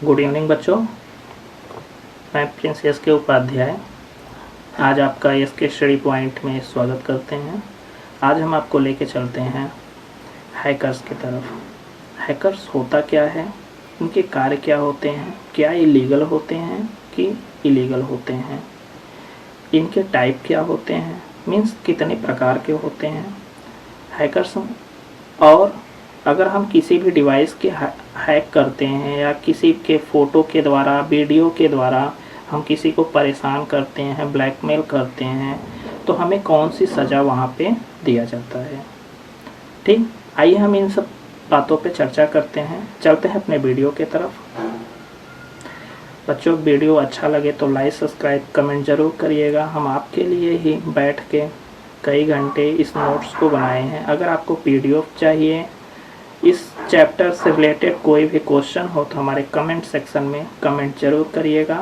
Good evening बच्चों, मैं Prince S के उपाध्याय आज आपका एस के स्टडी पॉइंट में स्वागत करते हैं। आज हम आपको लेके चलते हैं हैकर्स की तरफ। हैकर्स होता क्या है, इनके कार्य क्या होते हैं, क्या इलीगल होते हैं कि इलीगल होते हैं, इनके टाइप क्या होते हैं, मीन्स कितने प्रकार के होते हैं हैकर्स। और अगर हम किसी भी डिवाइस के हैक करते हैं या किसी के फ़ोटो के द्वारा, वीडियो के द्वारा हम किसी को परेशान करते हैं, ब्लैकमेल करते हैं, तो हमें कौन सी सज़ा वहाँ पे दिया जाता है। ठीक, आइए हम इन सब बातों पे चर्चा करते हैं। चलते हैं अपने वीडियो के तरफ। बच्चों, वीडियो अच्छा लगे तो लाइक, सब्सक्राइब, कमेंट ज़रूर करिएगा। हम आपके लिए ही बैठ के कई घंटे इस नोट्स को बनाए हैं। अगर आपको PDF चाहिए, इस चैप्टर से रिलेटेड कोई भी क्वेश्चन हो तो हमारे कमेंट सेक्शन में कमेंट जरूर करिएगा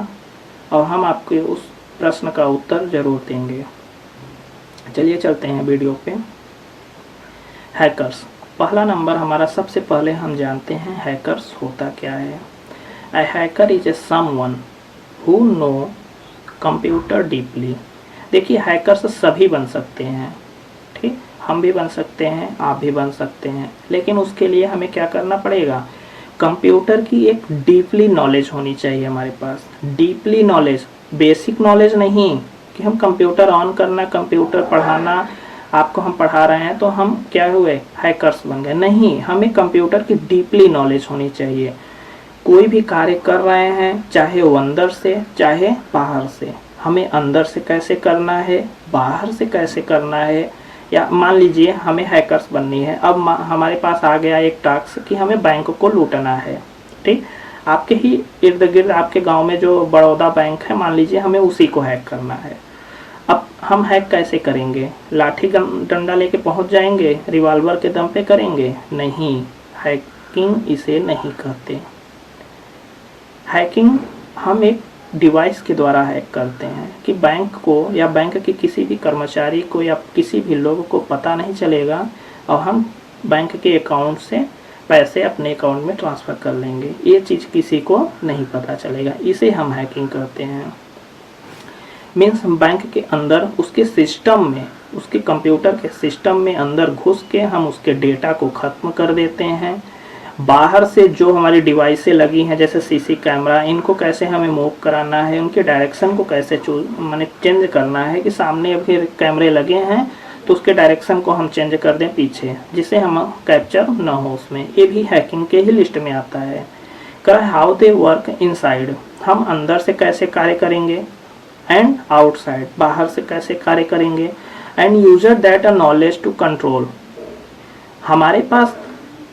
और हम आपके उस प्रश्न का उत्तर जरूर देंगे। चलिए चलते हैं वीडियो पे। हैकर्स, पहला नंबर हमारा, सबसे पहले हम जानते हैं हैकर्स होता क्या है। A hacker is someone who know computer deeply. देखिए, हैकर्स सभी बन सकते हैं, ठीक, हम भी बन सकते हैं, आप भी बन सकते हैं, लेकिन उसके लिए हमें क्या करना पड़ेगा, कंप्यूटर की एक डीपली नॉलेज होनी चाहिए हमारे पास। डीपली नॉलेज, बेसिक नॉलेज नहीं कि हम कंप्यूटर ऑन करना, कंप्यूटर पढ़ाना, आपको हम पढ़ा रहे हैं तो हम क्या हुए, हैकर्स बन गए। नहीं, हमें कंप्यूटर की डीपली नॉलेज होनी चाहिए। कोई भी कार्य कर रहे हैं, चाहे वो अंदर से चाहे बाहर से, हमें अंदर से कैसे करना है, बाहर से कैसे करना है। या मान लीजिए हमें हैकर्स बननी है, अब हमारे पास आ गया एक टास्क कि हमें बैंक को लूटना है। ठीक, आपके ही इर्द गिर्द आपके गांव में जो बड़ौदा बैंक है, मान लीजिए हमें उसी को हैक करना है। अब हम हैक कैसे करेंगे, लाठी डंडा लेके पहुंच जाएंगे, रिवॉल्वर के दम पे करेंगे? नहीं, हैकिंग इसे नहीं कहते। हैकिंग हम एक डिवाइस के द्वारा हैक करते हैं कि बैंक को या बैंक के किसी भी कर्मचारी को या किसी भी लोग को पता नहीं चलेगा और हम बैंक के अकाउंट से पैसे अपने अकाउंट में ट्रांसफ़र कर लेंगे। ये चीज़ किसी को नहीं पता चलेगा, इसे हम हैकिंग करते हैं। मीन्स हम बैंक के अंदर उसके सिस्टम में, उसके कंप्यूटर के सिस्टम में अंदर घुस के हम उसके डेटा को ख़त्म कर देते हैं। बाहर से जो हमारी डिवाइसें लगी हैं, जैसे CC कैमरा, इनको कैसे हमें मूव कराना है, उनके डायरेक्शन को कैसे चेंज करना है कि सामने अभी कैमरे लगे हैं तो उसके डायरेक्शन को हम चेंज कर दें पीछे, जिससे हम कैप्चर ना हो उसमें। ये भी हैकिंग के ही लिस्ट में आता है। कर हाउ दे वर्क इनसाइड, हम अंदर से कैसे कार्य करेंगे, एंड आउटसाइड, बाहर से कैसे कार्य करेंगे। And user that a knowledge to control, हमारे पास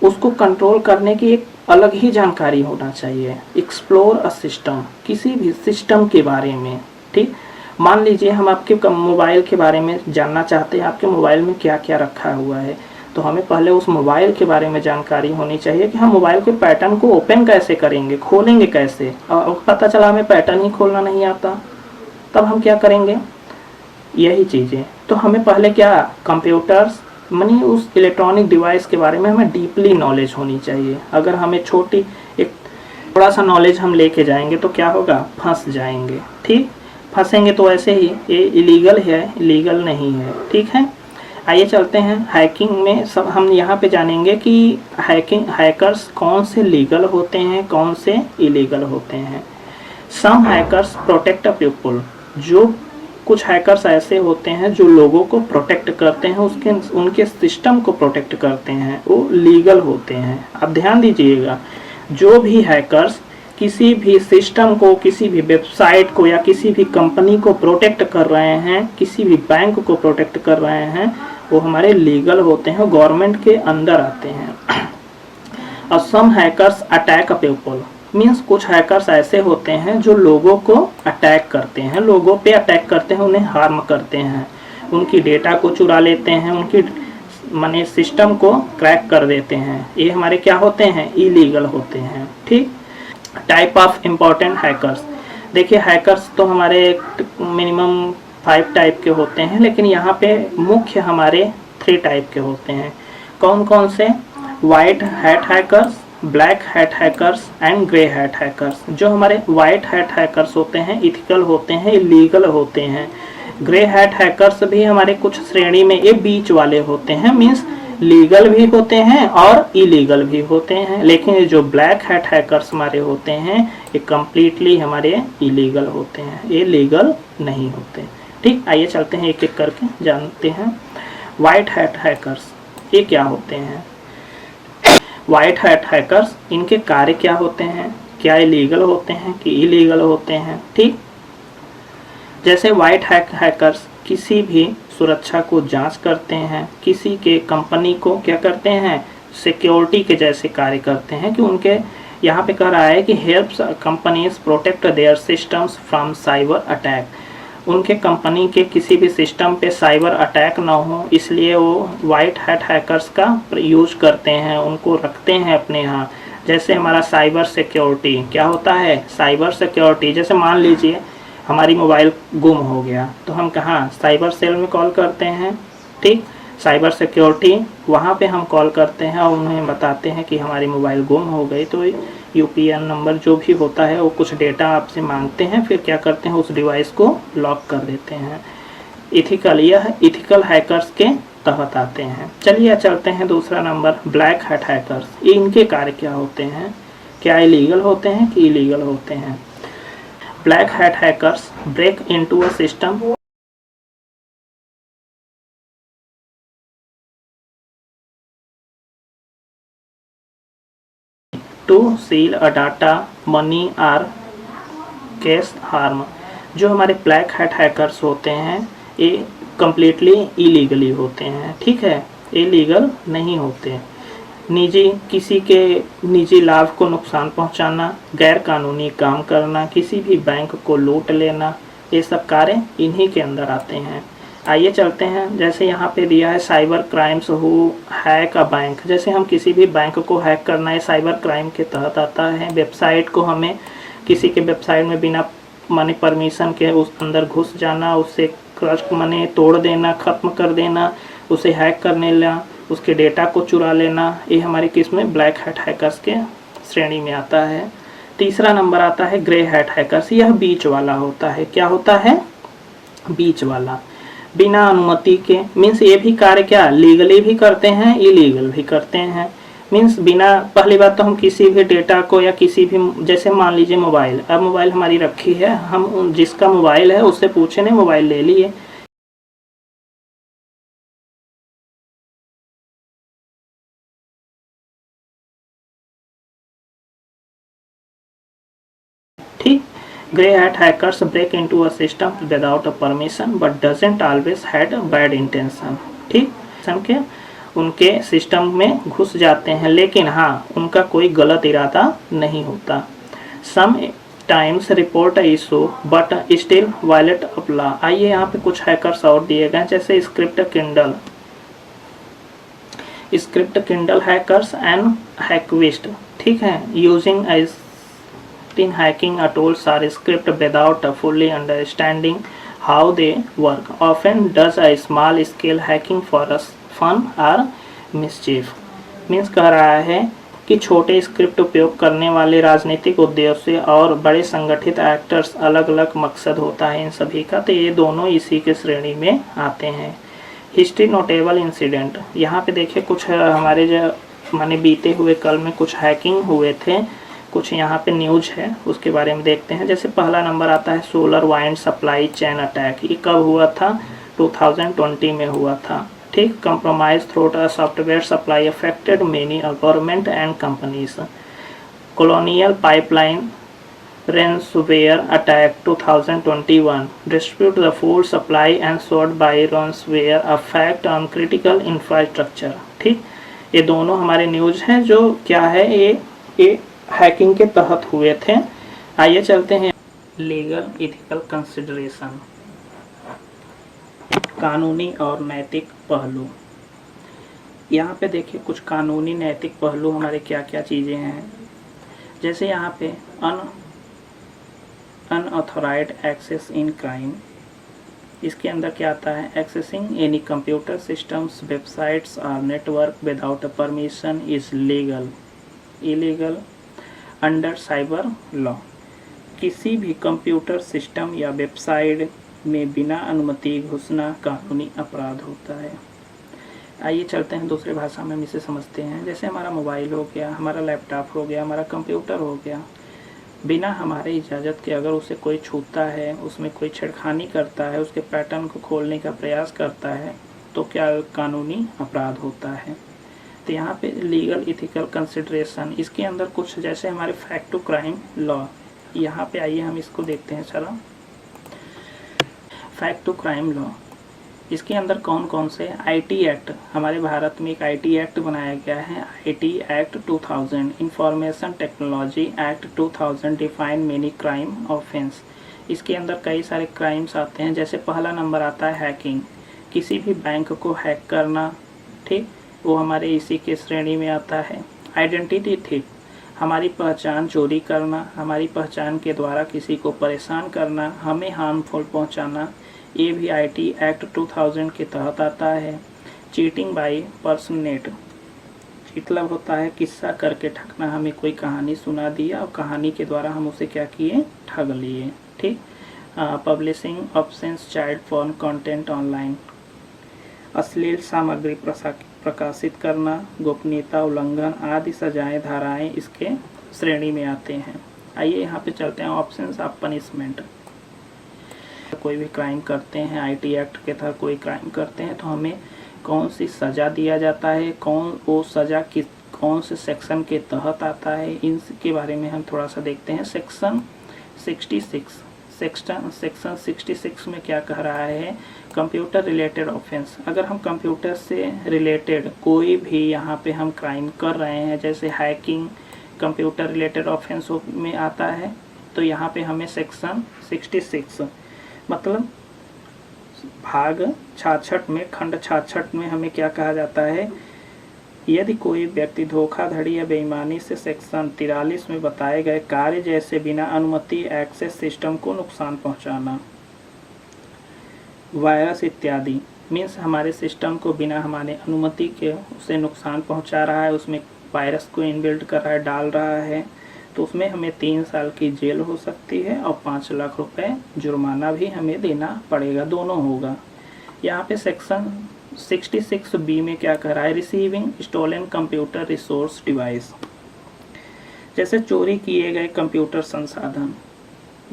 उसको कंट्रोल करने की एक अलग ही जानकारी होना चाहिए। एक्सप्लोर अ सिस्टम, किसी भी सिस्टम के बारे में। ठीक, मान लीजिए हम आपके मोबाइल के बारे में जानना चाहते हैं, आपके मोबाइल में क्या क्या रखा हुआ है, तो हमें पहले उस मोबाइल के बारे में जानकारी होनी चाहिए कि हम मोबाइल के पैटर्न को ओपन कैसे करेंगे, खोलेंगे कैसे। और पता चला हमें पैटर्न ही खोलना नहीं आता, तब हम क्या करेंगे, यही चीज़ें। तो हमें पहले क्या, कंप्यूटर्स मानी उस इलेक्ट्रॉनिक डिवाइस के बारे में हमें डीपली नॉलेज होनी चाहिए। अगर हमें थोड़ा सा नॉलेज हम लेके जाएंगे तो क्या होगा, फंस जाएंगे। ठीक, फंसेंगे तो ऐसे ही, ये इलीगल है, लीगल नहीं है। ठीक है, आइए चलते हैं हैकिंग में। सब हम यहाँ पे जानेंगे कि हैकर्स कौन से लीगल होते हैं, कौन से इलीगल होते हैं। सम हैकर्स प्रोटेक्ट अ पीपल, जो कुछ हैकर्स ऐसे होते हैं जो लोगों को प्रोटेक्ट करते हैं, उनके सिस्टम को प्रोटेक्ट करते हैं, वो लीगल होते हैं। अब ध्यान दीजिएगा, जो भी हैकर्स किसी भी सिस्टम को, किसी भी वेबसाइट को या किसी भी कंपनी को प्रोटेक्ट कर रहे हैं, किसी भी बैंक को प्रोटेक्ट कर रहे हैं, वो हमारे लीगल होते हैं, गवर्नमेंट के अंदर आते हैं। और some hackers attack a people, means कुछ हैकर्स ऐसे होते हैं जो लोगों को अटैक करते हैं, लोगों पे अटैक करते हैं, उन्हें हार्म करते हैं, उनकी डेटा को चुरा लेते हैं, उनकी माने सिस्टम को क्रैक कर देते हैं। ये हमारे क्या होते हैं, इलीगल होते हैं। ठीक, टाइप ऑफ इम्पोर्टेंट हैकर्स, देखिए हैकर्स तो हमारे मिनिमम 5 टाइप के होते हैं, लेकिन यहाँ पे मुख्य हमारे 3 टाइप के होते हैं। कौन कौन से, white hat hackers, black hat hackers and grey hat hackers. जो हमारे वाइट हैट हैकर्स होते हैं इथिकल होते हैं, इलीगल होते हैं। ग्रे हैट हैकर्स भी हमारे कुछ श्रेणी में ये बीच वाले होते हैं, मीन्स लीगल भी होते हैं और इलीगल भी होते हैं। लेकिन ये जो ब्लैक हैट हैकर्स हमारे होते हैं ये कम्प्लीटली हमारे इलीगल होते हैं, ये लीगल नहीं होते। ठीक, आइए चलते हैं एक एक करके जानते हैं। वाइट हैट हैकर्स ये क्या होते हैं? वाइट हैट हैकर्स, इनके कार्य क्या होते हैं? क्या इलीगल होते हैं कि इलीगल होते हैं? ठीक, जैसे वाइट हैट हैकर्स किसी भी सुरक्षा को जांच करते हैं, किसी के कंपनी को क्या करते हैं, सिक्योरिटी के जैसे कार्य करते हैं। कि उनके यहाँ पे कह रहा है कि helps companies protect their systems from cyber attack. उनके कंपनी के किसी भी सिस्टम पे साइबर अटैक ना हो, इसलिए वो वाइट हैट हैकर्स का यूज करते हैं, उनको रखते हैं अपने यहाँ। जैसे हमारा साइबर सिक्योरिटी क्या होता है? साइबर सिक्योरिटी, जैसे मान लीजिए हमारी मोबाइल गुम हो गया तो हम कहाँ? साइबर सेल में कॉल करते हैं। ठीक, साइबर सिक्योरिटी वहाँ पे हम कॉल करते हैं और उन्हें बताते हैं कि हमारी मोबाइल गुम हो गई। तो यूपीएन नंबर जो भी होता है वो कुछ डेटा आपसे मांगते हैं, फिर क्या करते हैं उस डिवाइस को लॉक कर देते हैं। इथिकल, यह इथिकल हैकर्स के तहत आते हैं। चलिए चलते हैं दूसरा नंबर, ब्लैक हैट हैकर्स। इनके कार्य क्या होते हैं? क्या इलीगल होते हैं कि इलीगल होते हैं? Black hat hackers break into a system to steal a data, money or cause harm. जो हमारे ब्लैक हैट हैकर्स होते हैं ये कम्प्लीटली इलीगली होते हैं। ठीक है, ये लीगल नहीं होते। निजी, किसी के निजी लाभ को नुकसान पहुंचाना, गैर कानूनी काम करना, किसी भी बैंक को लूट लेना, ये सब कार्य इन्हीं के अंदर आते हैं। आइए चलते हैं, जैसे यहाँ पे दिया है cyber crimes who hack a bank. जैसे हम किसी भी बैंक को हैक करना है, साइबर क्राइम के तहत आता है। वेबसाइट को हमें किसी के वेबसाइट में बिना माने परमिशन के उस अंदर घुस जाना, उससे क्रश माने तोड़ देना, ख़त्म कर देना, उसे हैक करने लेना, उसके डेटा को चुरा लेना, ये हमारे किस में? ब्लैक हैट हैकर्स के श्रेणी में आता है। तीसरा नंबर आता है ग्रे हैट हैकर्स। यह बीच वाला होता है। क्या होता है? बीच वाला। बिना अनुमति के, मीन्स ये भी कार्य क्या लीगली भी करते हैं, इलीगल भी करते हैं। मीन्स बिना, पहली बात तो हम किसी भी डेटा को या किसी भी, जैसे मान लीजिए मोबाइल, अब मोबाइल हमारी रखी है, हम जिसका मोबाइल है उससे पूछे नहीं, मोबाइल ले लिए। ठीक, grey hat hackers break into a system without a permission but doesn't always had a bad intention. ठीक, के उनके सिस्टम में घुस जाते हैं, लेकिन हाँ उनका कोई गलत इरादा नहीं होता। Sometimes report issue but still violate of law. आइए यहाँ पे कुछ हैकर्स और दिए गए, जैसे script kindle hackers and hacktivist. ठीक है, using in hacking tools are script without fully understanding how they work, often does a small scale hacking for us fun or mischief। Means कह रहा है कि छोटे स्क्रिप्ट उपयोग करने वाले राजनीतिक उद्देश्य और बड़े संगठित एक्टर्स, अलग अलग मकसद होता है इन सभी का, तो ये दोनों इसी के श्रेणी में आते हैं। हिस्ट्री नोटेबल इंसिडेंट, यहाँ पे देखिए कुछ हमारे जो माने बीते हुए कल में कुछ हैकिंग हुए थे, कुछ यहाँ पे न्यूज है उसके बारे में देखते हैं। जैसे पहला नंबर आता है solar wind supply chain attack. ये कब हुआ था? 2020 में हुआ था। ठीक, compromise through a software supply affected many government and companies. Colonial pipeline ransomware attack 2021 distribute the food supply and sort by ransomware affect on critical infrastructure। ठीक, ये दोनों हमारे न्यूज हैं जो क्या है, ये हैकिंग के तहत हुए थे। आइए चलते हैं लीगल इथिकल कंसिडरेशन, कानूनी और नैतिक पहलू। यहाँ पे देखिए कुछ कानूनी नैतिक पहलू हमारे क्या क्या चीज़ें हैं। जैसे यहाँ पे अनऑथराइज्ड एक्सेस इन क्राइम, इसके अंदर क्या आता है? Accessing any computer systems websites और network without permission is legal. Illegal under cyber law. किसी भी कंप्यूटर सिस्टम या वेबसाइट में बिना अनुमति घुसना कानूनी अपराध होता है। आइए चलते हैं दूसरे भाषा में हम इसे समझते हैं। जैसे हमारा मोबाइल हो गया, हमारा लैपटॉप हो गया, हमारा कंप्यूटर हो गया, बिना हमारे इजाज़त के अगर उसे कोई छूता है, उसमें कोई छेड़खानी करता है, उसके पैटर्न को खोलने का प्रयास करता है, तो क्या कानूनी अपराध होता है। तो यहाँ पे लीगल इथिकल कंसिडरेशन, इसके अंदर कुछ जैसे हमारे फैक्ट टू क्राइम लॉ, यहाँ पे आइए हम इसको देखते हैं। चलो, फैक्ट टू क्राइम लॉ, इसके अंदर कौन कौन से आईटी एक्ट, हमारे भारत में एक आईटी एक्ट बनाया गया है, IT act 2000, information technology act 2000 define many crime offence. इसके अंदर कई सारे क्राइम्स आते हैं। जैसे पहला नंबर आता है हैकिंग, किसी भी बैंक को हैक करना, ठीक, वो हमारे इसी के श्रेणी में आता है। आइडेंटिटी थीफ, हमारी पहचान चोरी करना, हमारी पहचान के द्वारा किसी को परेशान करना, हमें हार्मफुल पहुंचाना, ये भी आईटी एक्ट 2000 के तहत आता है। चीटिंग बाय पर्सनेट, मतलब होता है किस्सा करके ठगना, हमें कोई कहानी सुना दिया और कहानी के द्वारा हम उसे क्या किए, ठग लिए, ठीक। Publishing absence child porn content online, अश्लील सामग्री प्रकाशित करना, गोपनीयता उल्लंघन आदि सजाएं धाराएं इसके श्रेणी में आते हैं। आइए यहाँ पे चलते हैं ऑप्शंस ऑफ पनिशमेंट। कोई भी क्राइम करते हैं, आईटी एक्ट के तहत कोई क्राइम करते हैं तो हमें कौन सी सज़ा दिया जाता है, कौन वो सज़ा किस कौन से सेक्शन के तहत आता है, इनके बारे में हम थोड़ा सा देखते हैं। सेक्शन 66 में क्या कह रहा है, कंप्यूटर रिलेटेड ऑफेंस। अगर हम कंप्यूटर से रिलेटेड कोई भी यहाँ पे हम क्राइम कर रहे हैं, जैसे हैकिंग कंप्यूटर रिलेटेड ऑफेंस में आता है, तो यहाँ पे हमें सेक्शन 66 मतलब भाग 66 में, खंड 66 में हमें क्या कहा जाता है, यदि कोई व्यक्ति धोखाधड़ी या बेईमानी से सेक्शन 43 में बताए गए कार्य जैसे बिना अनुमति एक्सेस सिस्टम को नुकसान पहुंचाना, वायरस इत्यादि, मीन्स हमारे सिस्टम को बिना हमारे अनुमति के उसे नुकसान पहुंचा रहा है, उसमें वायरस को इनबिल्ट कर रहा है, डाल रहा है, तो उसमें हमें 3 साल की जेल हो सकती है और 5 लाख रुपए जुर्माना भी हमें देना पड़ेगा, दोनों होगा। यहाँ पे सेक्शन 66B में क्या कह रहा है, receiving stolen computer resource device, जैसे चोरी किए गए कंप्यूटर संसाधन,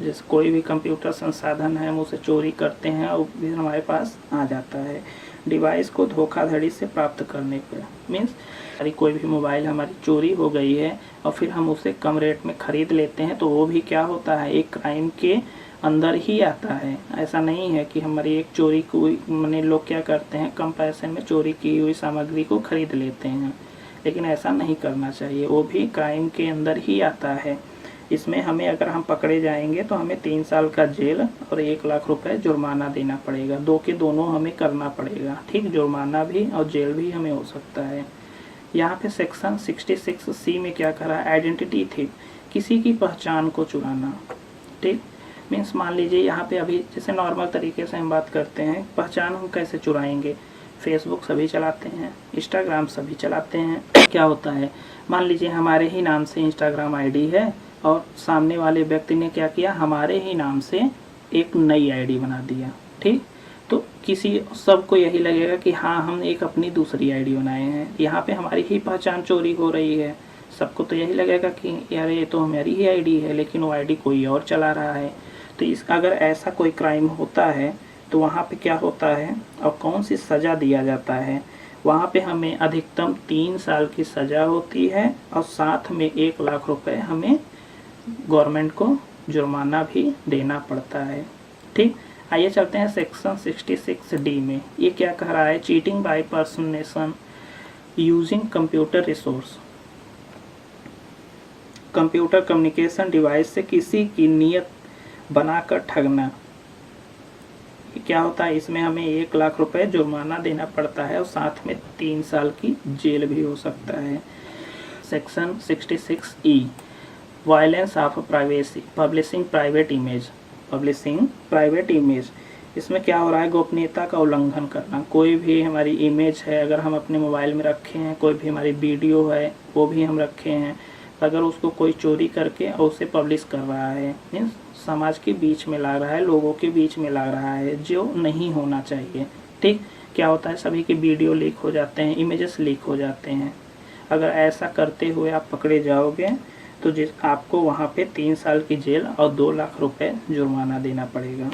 जैसे कोई भी कंप्यूटर संसाधन है हम उसे चोरी करते हैं और फिर हमारे पास आ जाता है। डिवाइस को धोखाधड़ी से प्राप्त करने पर, मीन्स कोई भी मोबाइल हमारी चोरी हो गई है और फिर हम उसे कम रेट में ख़रीद लेते हैं, तो वो भी क्या होता है, एक क्राइम के अंदर ही आता है। ऐसा नहीं है कि हमारी एक चोरी को मैंने लोग क्या करते हैं, कम पैसे में चोरी की हुई सामग्री को खरीद लेते हैं, लेकिन ऐसा नहीं करना चाहिए, वो भी क्राइम के अंदर ही आता है। इसमें हमें अगर हम पकड़े जाएंगे तो हमें 3 साल का जेल और 1 लाख रुपए जुर्माना देना पड़ेगा, दो के दोनों हमें करना पड़ेगा, ठीक, जुर्माना भी और जेल भी हमें हो सकता है। यहाँ पे सेक्शन 66C में क्या करा, आइडेंटिटी थी, किसी की पहचान को चुराना, ठीक, मीन्स मान लीजिए यहाँ पे अभी जैसे नॉर्मल तरीके से हम बात करते हैं, पहचान हम कैसे चुराएंगे, फेसबुक सभी चलाते हैं, इंस्टाग्राम सभी चलाते हैं, क्या होता है, मान लीजिए हमारे ही नाम से इंस्टाग्राम आईडी है और सामने वाले व्यक्ति ने क्या किया, हमारे ही नाम से एक नई आईडी बना दिया, ठीक, तो किसी सबको यही लगेगा कि हाँ हम एक अपनी दूसरी आईडी बनाए हैं, यहाँ पे हमारी ही पहचान चोरी हो रही है, सबको तो यही लगेगा कि यार ये तो हमारी ही आईडी है, लेकिन वो आईडी कोई और चला रहा है। तो इस अगर ऐसा कोई क्राइम होता है तो वहाँ पे क्या होता है और कौन सी सज़ा दिया जाता है, वहाँ पे हमें अधिकतम 3 साल की सज़ा होती है और साथ में 1 लाख रुपए हमें गवर्नमेंट को जुर्माना भी देना पड़ता है, ठीक। आइए चलते हैं सेक्शन 66D में, ये क्या कह रहा है, cheating by personation using computer resource, computer communication device से किसी की नियत बनाकर ठगना, ये क्या होता है, इसमें हमें 1 लाख रुपए जुर्माना देना पड़ता है और साथ में 3 साल की जेल भी हो सकता है। Section 66E violence of privacy, publishing private image, इसमें क्या हो रहा है, गोपनीयता का उल्लंघन करना, कोई भी हमारी इमेज है अगर हम अपने मोबाइल में रखे हैं, कोई भी हमारी वीडियो है वो भी हम रखे हैं अगर उसको कोई चोरी करके और उसे पब्लिश कर रहा है, मीन्स समाज के बीच में ला रहा है, लोगों के बीच में ला रहा है, जो नहीं होना चाहिए। ठीक, क्या होता है, सभी के वीडियो लीक हो जाते हैं, इमेजेस लीक हो जाते हैं। अगर ऐसा करते हुए आप पकड़े जाओगे तो आपको वहाँ पे 3 साल की जेल और 2 लाख रुपए जुर्माना देना पड़ेगा।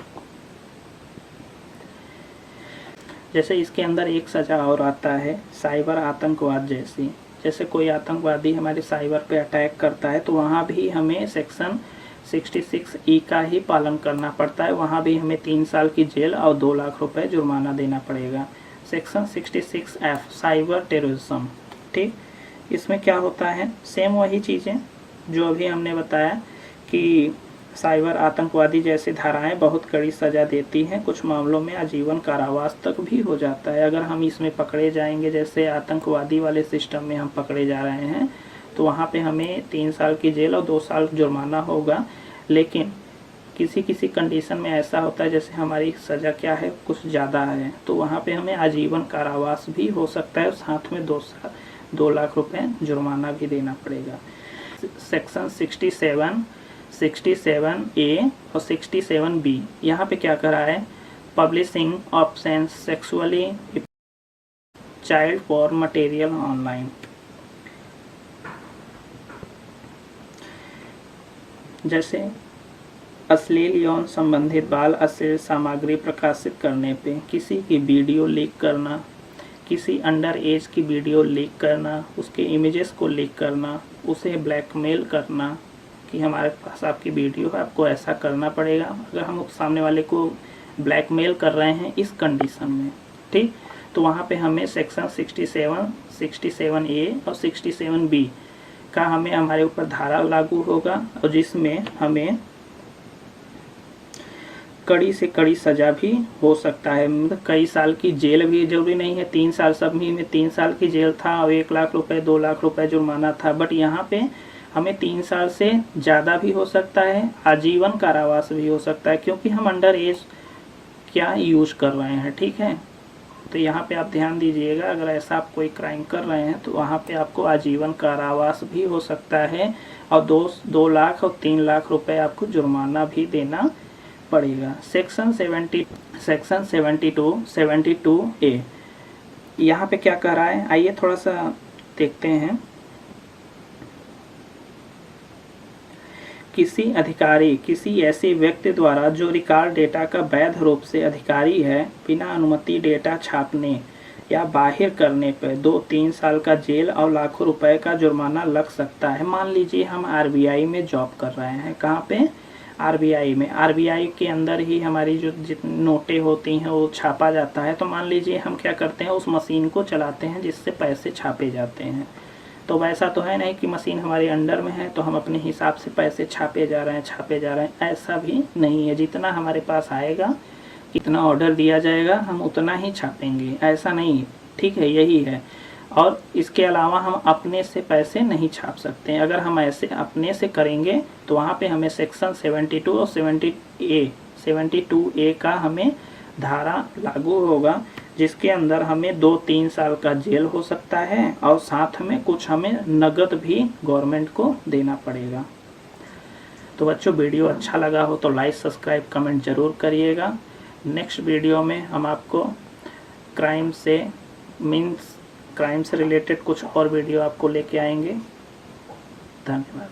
जैसे इसके अंदर एक सज़ा और आता है साइबर आतंकवाद जैसी। जैसे कोई आतंकवादी हमारे साइबर पे अटैक करता है तो वहाँ भी हमें सेक्शन 66E का ही पालन करना पड़ता है। वहाँ भी हमें 3 साल की जेल और 2 लाख रुपए जुर्माना देना पड़ेगा। Section 66F cyber terrorism. ठीक, इसमें क्या होता है, सेम वही चीज़ें जो अभी हमने बताया कि साइबर आतंकवादी जैसी धाराएं बहुत कड़ी सज़ा देती हैं, कुछ मामलों में आजीवन कारावास तक भी हो जाता है। अगर हम इसमें पकड़े जाएंगे, जैसे आतंकवादी वाले सिस्टम में हम पकड़े जा रहे हैं, तो वहाँ पे हमें 3 साल की जेल और 2 साल जुर्माना होगा। लेकिन किसी किसी कंडीशन में ऐसा होता है, जैसे हमारी सज़ा क्या है, कुछ ज़्यादा है, तो वहाँ पे हमें आजीवन कारावास भी हो सकता है, साथ में 2 लाख रुपए जुर्माना भी देना पड़ेगा। सेक्शन 67A और 67B यहाँ पे क्या करा है, publishing of sexually child for material online. जैसे अश्लील यौन संबंधित बाल अश्लील सामग्री प्रकाशित करने पे, किसी की वीडियो लीक करना, किसी अंडर एज की वीडियो लीक करना, उसके इमेजेस को लीक करना, उसे ब्लैकमेल करना कि हमारे पास आपकी वीडियो है, आपको ऐसा करना पड़ेगा। अगर हम सामने वाले को ब्लैकमेल कर रहे हैं इस कंडीशन में, ठीक, तो वहाँ पे हमें सेक्शन 67A और 67B का हमारे ऊपर धारा लागू होगा, और जिसमें हमें कड़ी से कड़ी सज़ा भी हो सकता है। मतलब कई साल की जेल भी, जरूरी नहीं है 3 साल, सब में 3 साल की जेल था और 1 लाख रुपए 2 लाख रुपए जुर्माना था, बट यहाँ पे हमें 3 साल से ज़्यादा भी हो सकता है, आजीवन कारावास भी हो सकता है, क्योंकि हम अंडर एज क्या यूज कर रहे हैं। ठीक है, तो यहाँ पे आप ध्यान दीजिएगा, अगर ऐसा आप कोई क्राइम कर रहे हैं तो वहाँ पे आपको आजीवन कारावास भी हो सकता है, और 2 लाख और 3 लाख रुपए आपको जुर्माना भी देना पड़ेगा। सेक्शन 72A यहाँ पे क्या कर रहा है, आइए थोड़ा सा देखते हैं। किसी अधिकारी किसी ऐसे व्यक्ति द्वारा जो रिकॉर्ड डेटा का वैध रूप से अधिकारी है, बिना अनुमति डेटा छापने या बाहिर करने पर 2-3 साल का जेल और लाखों रुपए का जुर्माना लग सकता है। मान लीजिए हम RBI में जॉब कर रहे हैं, कहाँ पे, RBI में। RBI के अंदर ही हमारी जो जितनी नोटें होती हैं वो छापा जाता है। तो मान लीजिए हम क्या करते हैं, उस मशीन को चलाते हैं जिससे पैसे छापे जाते हैं। तो वैसा तो है नहीं कि मशीन हमारे अंडर में है तो हम अपने हिसाब से पैसे छापे जा रहे हैं, ऐसा भी नहीं है। जितना हमारे पास आएगा, कितना ऑर्डर दिया जाएगा, हम उतना ही छापेंगे, ऐसा नहीं। ठीक है, यही है। और इसके अलावा हम अपने से पैसे नहीं छाप सकते हैं। अगर हम ऐसे अपने से करेंगे तो वहाँ पे हमें सेक्शन 72 और 72A का हमें धारा लागू होगा, जिसके अंदर हमें 2-3 साल का जेल हो सकता है, और साथ में कुछ हमें नगद भी गवर्नमेंट को देना पड़ेगा। तो बच्चों, वीडियो अच्छा लगा हो तो लाइक, सब्सक्राइब, कमेंट जरूर करिएगा। नेक्स्ट वीडियो में हम आपको क्राइम से रिलेटेड कुछ और वीडियो आपको लेके आएंगे। धन्यवाद।